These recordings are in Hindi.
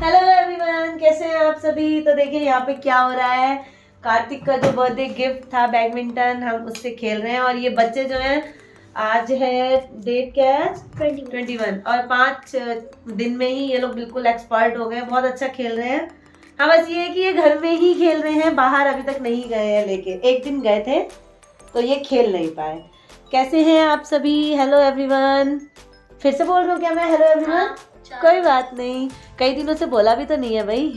हेलो एवरीवन, कैसे हैं आप सभी। तो देखिए यहाँ पे क्या हो रहा है। कार्तिक का जो बर्थडे गिफ्ट था बैडमिंटन, हम उससे खेल रहे हैं। और ये बच्चे जो हैं, आज है डेट क्या है, 21 और 5 दिन में ही ये लोग बिल्कुल एक्सपर्ट हो गए, बहुत अच्छा खेल रहे हैं। हाँ बस ये है कि ये घर में ही खेल रहे हैं, बाहर अभी तक नहीं गए हैं लेके। एक दिन गए थे तो ये खेल नहीं पाए। कैसे हैं आप सभी। हेलो एवरीवन, फिर से बोल रहा हूँ क्या मैं, हेलो एवरीवन। कोई बात नहीं, कई दिनों से बोला भी तो नहीं है भाई।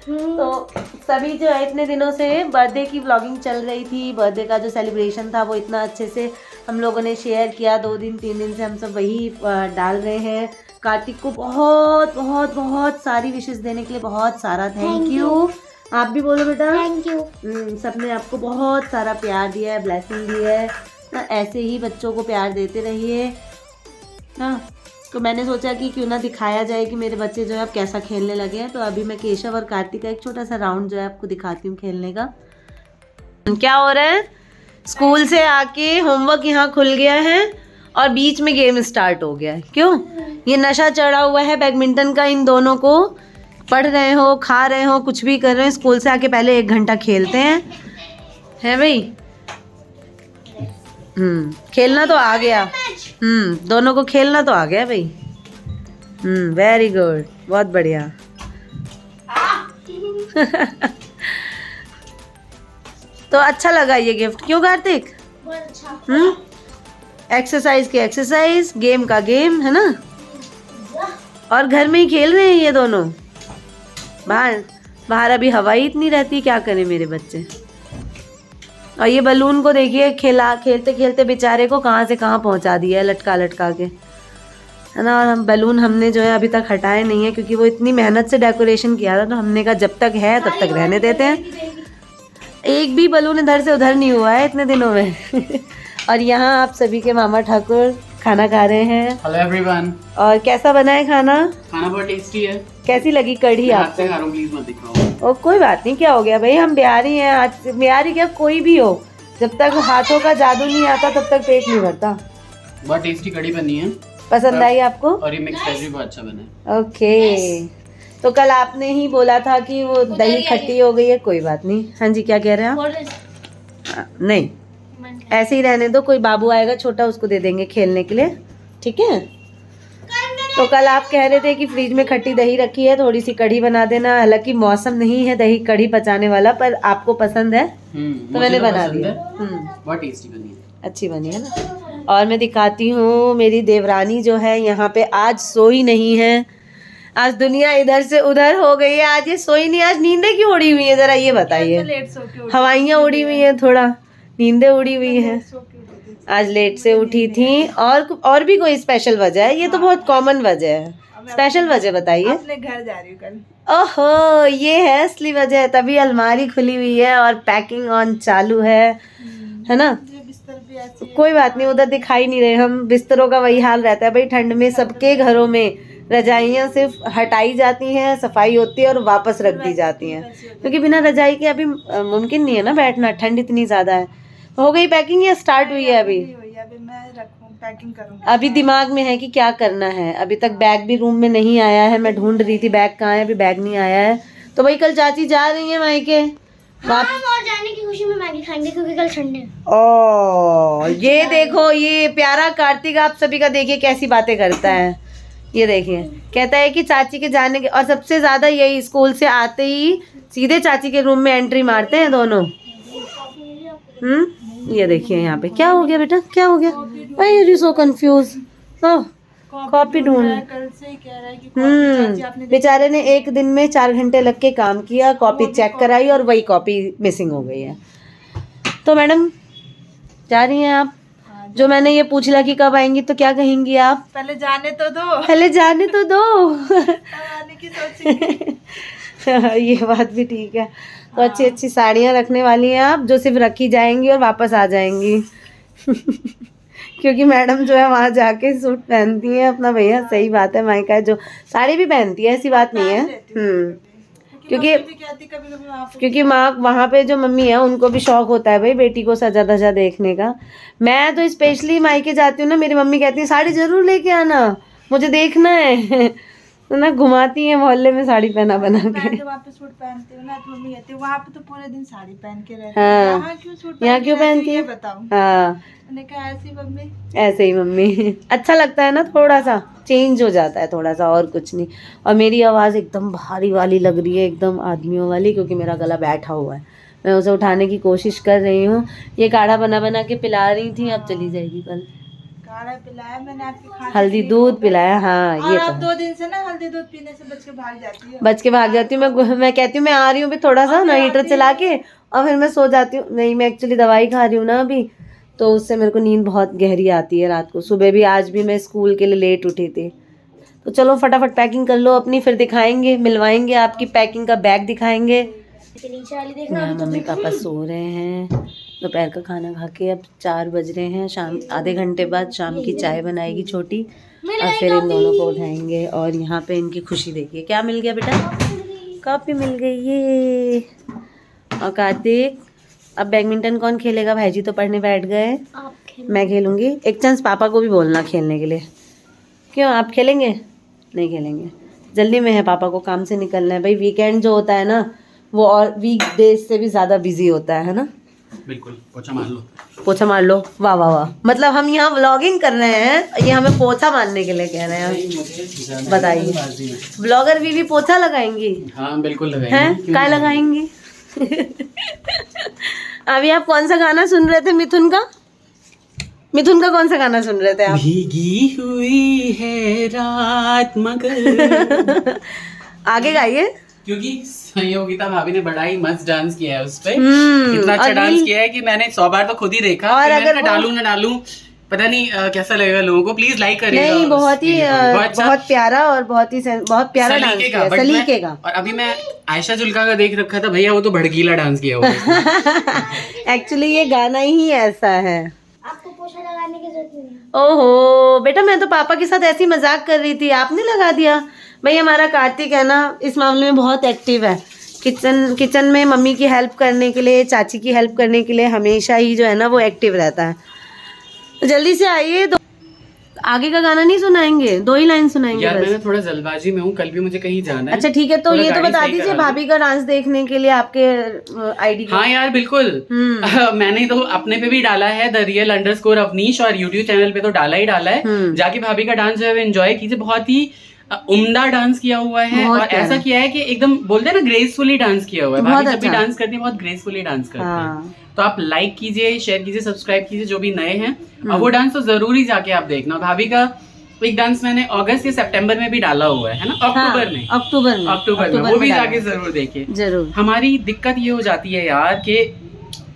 तो सभी जो है इतने दिनों से बर्थडे की व्लॉगिंग चल रही थी, बर्थडे का जो सेलिब्रेशन था वो इतना अच्छे से हम लोगों ने शेयर किया। 2 दिन 3 दिन से हम सब वही डाल रहे हैं। कार्तिक को बहुत बहुत बहुत सारी विशेष देने के लिए बहुत सारा थैंक यू। आप भी बोलो बेटा थैंक यू। सबने आपको बहुत सारा प्यार दिया है, ब्लेसिंग दी है ना। ऐसे ही बच्चों को प्यार देते रहिए ना। तो मैंने सोचा कि क्यों ना दिखाया जाए कि मेरे बच्चे जो है अब कैसा खेलने लगे हैं। तो अभी मैं केशव और कार्तिक का एक छोटा सा राउंड जो है आपको दिखाती हूँ खेलने का। क्या हो रहा है, स्कूल से आके होमवर्क यहाँ खुल गया है और बीच में गेम स्टार्ट हो गया है। क्यों, ये नशा चढ़ा हुआ है बैडमिंटन का इन दोनों को। पढ़ रहे हो, खा रहे हो, कुछ भी कर रहे हैं, स्कूल से आके पहले 1 घंटा खेलते हैं, है भाई। खेलना तो आ गया। दोनों को खेलना तो आ गया भाई। वेरी गुड, बहुत बढ़िया। तो अच्छा लगा ये गिफ्ट, क्यों कार्तिक। बहुत अच्छा। एक्सरसाइज की एक्सरसाइज, गेम का गेम, है ना। और घर में ही खेल रहे हैं ये दोनों। बाहर अभी हवा ही इतनी रहती, क्या करें मेरे बच्चे। और ये बलून को देखिए, खेलते खेलते बेचारे को कहाँ से कहाँ पहुँचा दिया है, लटका लटका के, है ना। और हम बलून हमने जो है अभी तक हटाए नहीं है, क्योंकि वो इतनी मेहनत से डेकोरेशन किया था। तो हमने कहा जब तक है तब तक रहने देते हैं। एक भी बलून इधर से उधर नहीं हुआ है इतने दिनों में। और यहाँ आप सभी के मामा ठाकुर खाना खा रहे हैं। Hello everyone. और कैसा बना है खाना। खाना बहुत टेस्टी है। कैसी लगी कढ़ी आपको। खा रहा हूं, प्लीज मत दिखाओ। और कोई बात नहीं, क्या हो गया भाई, हम बिहारी हैं। आज बिहारी क्या कोई भी हो, जब तक हाथों का जादू नहीं आता तब तक पेट नहीं भरता। बहुत टेस्टी कढ़ी बनी है। पसंद आई आपको। और ये मिक्स वेज भी बहुत अच्छा बना है। ओके तो कल आपने ही बोला था कि वो दही खट्टी हो गई है। कोई बात नहीं। हाँ जी, क्या कह रहे हैं आप। नहीं, ऐसे ही रहने दो, कोई बाबू आएगा छोटा, उसको दे देंगे खेलने के लिए, ठीक है। तो कल आप कह रहे थे कि फ्रिज में खट्टी दही रखी है, थोड़ी सी कढ़ी बना देना। हालांकि मौसम नहीं है दही कढ़ी पचाने वाला, पर आपको पसंद है तो मैंने बना दिया। बहुत टेस्टी बनी है, अच्छी बनी है ना। और मैं दिखाती हूँ, मेरी देवरानी जो है यहाँ पे आज सोई नहीं है। आज दुनिया इधर से उधर हो गई है, आज ये सोई नहीं। आज नींदें क्यों उड़ी हुई है, जरा ये बताइए। हवाइयाँ उड़ी हुई हैं, थोड़ा नींदें उड़ी हुई हैं। आज लेट से उठी थी। और भी कोई स्पेशल वजह है। ये तो बहुत कॉमन वजह है, स्पेशल वजह बताइए। अपने घर जा रही हूँ कल। ओहो, ये है असली वजह। तभी अलमारी खुली हुई है और पैकिंग ऑन चालू है ना। बिस्तर भी ऐसे कोई बात नहीं, उधर दिखाई नहीं रहे हम। बिस्तरों का वही हाल रहता है भाई, ठंड में सबके घरों में रजाइयाँ सिर्फ हटाई जाती हैं, सफाई होती है और वापस रख दी जाती हैं, क्योंकि बिना रजाई के अभी मुमकिन नहीं है ना बैठना, ठंड इतनी ज़्यादा है। हो गई पैकिंग या स्टार्ट हुई है अभी। अभी मैं रखूँ, पैकिंग करूँ। अभी दिमाग में है कि क्या करना है। अभी तक बैग भी रूम में नहीं आया है, मैं ढूंढ रही थी बैग कहाँ है, अभी बैग नहीं आया है। तो भाई कल चाची जा रही है मायके। हाँ, और जाने की खुशी में मैगी खाएंगे क्योंकि कल संडे है। ओ ये देखो, ये प्यारा कार्तिक आप सभी का देखिए कैसी बातें करता है। ये देखिए, कहता है कि चाची के जाने के, और सबसे ज्यादा यही स्कूल से आते ही सीधे चाची के रूम में एंट्री मारते हैं दोनों। ये देखिए यहाँ पे क्या हो गया बेटा, क्या हो गया। I R you so confuse. Copy ढूंढ। कल से ही कह रहा है कि चाची आपने बेचारे ने 1 दिन में 4 घंटे लग के काम किया, कॉपी चेक कराई और वही कॉपी मिसिंग हो गई है। तो मैडम जा रही हैं आप। जो मैंने ये पूछ लिया कि कब आएंगी, तो क्या कहेंगी आप। पहले जाने तो दो, पहले जाने तो दो। आने की सोचेंगे। ये बात भी ठीक है। तो अच्छी अच्छी साड़ियाँ रखने वाली हैं आप, जो सिर्फ रखी जाएंगी और वापस आ जाएंगी। क्योंकि मैडम जो है वहाँ जाके सूट पहनती हैं अपना। भैया सही बात है, माइका जो साड़ी भी पहनती है, ऐसी बात नहीं है। क्योंकि माँ वहाँ पे जो मम्मी है उनको भी शौक होता है भाई बेटी को सजा धजा देखने का। मैं तो स्पेशली मायके जाती हूँ ना, मेरी मम्मी कहती है साड़ी जरूर लेके आना, मुझे देखना है। तो ना घुमाती है मोहल्ले में साड़ी पहना बना के। मैं तो वहाँ पे सूट पहनती हूँ ना, तो मम्मी कहती है वहाँ पे तो पूरे दिन साड़ी पहन के रहती हाँ। है, यहाँ क्यों सूट यहाँ क्यों रहती पहनती है? बताओ। हाँ मैंने कहा ऐसी मम्मी। ऐसे ही मम्मी। अच्छा लगता है ना, थोड़ा सा चेंज हो जाता है थोड़ा सा, और कुछ नहीं। और मेरी आवाज़ एकदम भारी वाली लग रही है, एकदम आदमियों वाली, क्योंकि मेरा गला बैठा हुआ है। मैं उसे उठाने की कोशिश कर रही हूँ। ये काढ़ा बना बना के पिला रही थी, अब चली जाएगी कल। काढ़ा पिलाया मैंने आपकी खांसी हल्दी ठीक दूध हो गई। पिलाया, हाँ और ये आप तो है। 2 दिन से ना हल्दी दूध पीने से बच के भाग जाती है। बच के भाग जाती हूँ मैं कहती हूँ मैं आ रही हूँ भी थोड़ा सा ना हीटर चला के, और फिर मैं सो जाती हूँ। नहीं, मैं एक्चुअली दवाई खा रही हूँ ना अभी, तो उससे मेरे को नींद बहुत गहरी आती है रात को। सुबह भी, आज भी मैं स्कूल के लिए लेट उठी थी। तो चलो फटाफट पैकिंग कर लो अपनी, फिर दिखाएंगे, मिलवाएंगे आपकी पैकिंग का बैग दिखाएंगे। नीचे वाली देखना। यहाँ मम्मी पापा सो रहे हैं, दोपहर का खाना खा के अब 4 बज रहे हैं। शाम आधे घंटे बाद शाम की चाय बनाएगी छोटी, और फिर इन दोनों को उठाएंगे। और यहाँ पे इनकी खुशी देखिए, क्या मिल गया बेटा? कॉपी मिल गई ये। और कार्तिक, अब बैडमिंटन कौन खेलेगा? भाई जी तो पढ़ने बैठ गए, आप मैं खेलूंगी। एक चांस पापा को भी बोलना खेलने के लिए। क्यों, आप खेलेंगे? नहीं खेलेंगे, जल्दी में है, पापा को काम से निकलना है भाई। वीकेंड जो होता है ना, वो और वीक डेज से भी ज़्यादा बिजी होता है ना। बिल्कुल, पोछा मार लो। पोछा मार लो, वाह वाह वाह। मतलब हम यहाँ व्लॉगिंग कर रहे हैं, ये हमें पोछा मारने के लिए कह रहे हैं। बताइए, ब्लॉगर भी पोछा लगाएंगी? हाँ बिल्कुल हैं, लगाएंगे। क्या लगाएंगी? अभी आप कौन सा गाना सुन रहे थे मिथुन का? मिथुन का कौन सा गाना सुन रहे थे आप? भीगी हुई है रात मगर। आगे गाइए। क्योंकि संयोगिता भाभी ने बड़ा ही मस्त डांस किया है उस पे। हम्म, इतना अच्छा और डांस रील- किया है कि मैंने 100 बार तो खुद ही देखा। और फिर मैंने अगर कहा वो- डालूं ना डालूं, पता नहीं कैसा लगेगा लोगों को। प्लीज लाइक करिएगा। नहीं, उस बहुत ही वीडियो को। बहुत अच्छा, बहुत प्यारा और बहुत प्यारा डांस सलीके किया का, है, but सलीके का। और अभी मैं आयशा जुल्का का देख रखा था, भैया वो तो भड़कीला डांस किया हुआ है। एक्चुअली ये गाना ही ऐसा है। आपको पोछा लगाने की जरूरत नहीं है। ओहो बेटा, मैं तो पापा के साथ ऐसी मजाक कर रही थी, आपने लगा दिया। भाई हमारा कार्तिक है ना, इस मामले में बहुत एक्टिव है। किचन में मम्मी की हेल्प करने के लिए, चाची की हेल्प करने के लिए हमेशा ही जो है ना वो एक्टिव रहता है। तो जल्दी से आइए। आगे का गाना नहीं सुनाएंगे, 2 ही लाइन सुनाएंगे यार बस। मैं थोड़ा जल्दबाजी में हूँ, कल भी मुझे कहीं जाना है। अच्छा ठीक है, तो थोड़ा ये तो गाड़ी बता सही दीजिए करा दो। भाभी का डांस देखने के लिए आपके आईडी का। हाँ यार बिल्कुल। मैंने तो अपने पे भी डाला है द रियल अंडरस्कोर अवनीश, और यूट्यूब चैनल पे तो डाला ही डाला है। जाके भाभी का डांस जो है एंजॉय कीजिए। बहुत ही उम्दा डांस किया हुआ है, बहुत और प्यारा। ऐसा किया है कि एकदम बोलते हैं ना ग्रेसफुली डांस किया हुआ है। बहुत भाभी जब भी अच्छा। डांस करती है बहुत ग्रेसफुली डांस करती हाँ। है। तो आप लाइक कीजिए, शेयर कीजिए, सब्सक्राइब कीजिए जो भी नए हैं। और वो डांस तो जरूरी जाके आप देखना। भाभी का एक डांस मैंने अगस्त या सितंबर में भी डाला हुआ है ना, अक्टूबर में। अक्टूबर में वो भी जाके जरूर देखिए। जरूर। हमारी दिक्कत ये हो जाती है यार कि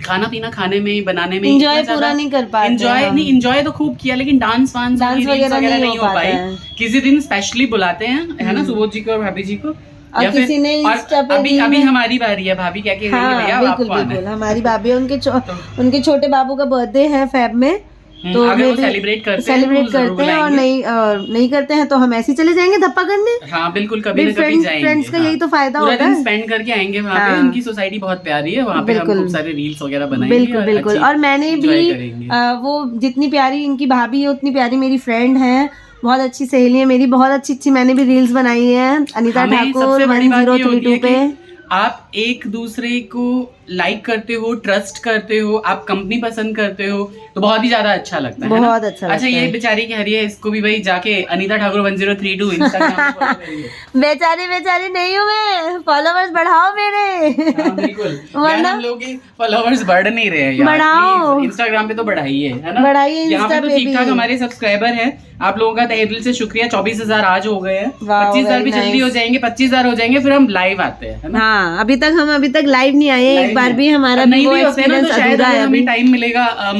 खाना पीना खाने में, बनाने में Enjoy इतना पूरा ज्यादा नहीं कर पाते एंजॉय हम। नहीं, एंजॉय तो खूब किया, लेकिन डांस डांस वगैरह नहीं हो पाता है। किसी दिन स्पेशली बुलाते हैं, है ना, सुबोध जी को और भाभी जी को। और या फिर- किसी ने और इंस्टा पे अभी रील अभी में- हमारी बारी है। भाभी क्या कह रही है, हाँ भैया बिल्कुल आपको आना बिल्कुल, है। हमारी भाभी, उनके छोटे बाबू का बर्थडे है फेब में। तो अगर वो maybe सेलिब्रेट करते हैं सेलिब्रेट तो जरूर करते हैं, और बुलाएंगे। नहीं करते हैं तो हम ऐसे ही चले जाएंगे धप्पा करने। हाँ बिल्कुल, कभी भी ना कभी जाएंगे। फ्रेंड्स का यही तो फायदा पूरा होता दिन है। स्पेंड करके आएंगे वहाँ पे। हाँ। उनकी सोसाइटी बहुत प्यारी है, वहाँ पे हम बिल्कुल। खूब सारे रील्स वगैरह बनाएंगे। बिल्कुल बिल्कुल। और मैंने enjoy भी करेंगे। वो जितनी प्यारी इनकी भाभी है उतनी प्यारी मेरी फ्रेंड है, बहुत अच्छी सहेली है मेरी, बहुत अच्छी अच्छी मैंने भी रील्स बनाई है। अनीता हमें ठाकुर सबसे बड़ी बात ये होती 1032 है पे। कि आप एक दूसरे को लाइक करते हो, ट्रस्ट करते हो, आप कंपनी पसंद करते हो, तो बहुत ही ज्यादा अच्छा लगता है ना? बहुत अच्छा लगता ये है। बेचारी कह रही है, इसको भी भाई जाके अनीता ठाकुर 1032 इंस्टाग्राम पे follow करिए। बेचारी नहीं हूँ मैं, फॉलोवर्स बढ़ाओ मेरे। हाँ, बिल्कुल यार, वरना- हम लोग के फॉलोवर्स बढ़ नहीं रहे हैं यार। बढ़ाओ। प्लीज इंस्टाग्राम पे तो बढ़ाइए, है ना? बढ़ाइए यहाँ पे इंस्टा तो पे ठीक ठाक भी। हमारे सब्सक्राइबर हैं। आप लोगों का तहे दिल से शुक्रिया। 24,000 आज हो गए हैं। वाह, 25,000 भी very जल्दी हो nice। जाएंगे, 25,000 हो जाएंगे, फिर हम लाइव आते हैं, है ना? हाँ, अभी तक लाइव नहीं आए, एक Live बार में। भी हमारा अब भी नहीं वो भी होते हैं ना, तो एक्सपीरियंस शायद अधूरा अगर है हमें अभी। टाइम मिलेगा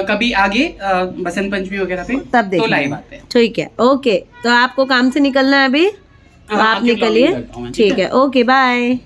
कभी आगे बसंत पंचमी वगैरह पे, तब तो लाइव आते देखेंगे। हैं। ठीक है, ओके। तो आपको काम से निकलना है अभी, तो हाँ, आप आके निकलिए। vlogging करता हूँ मैं, ठीक ठीक है, ओके, बाय।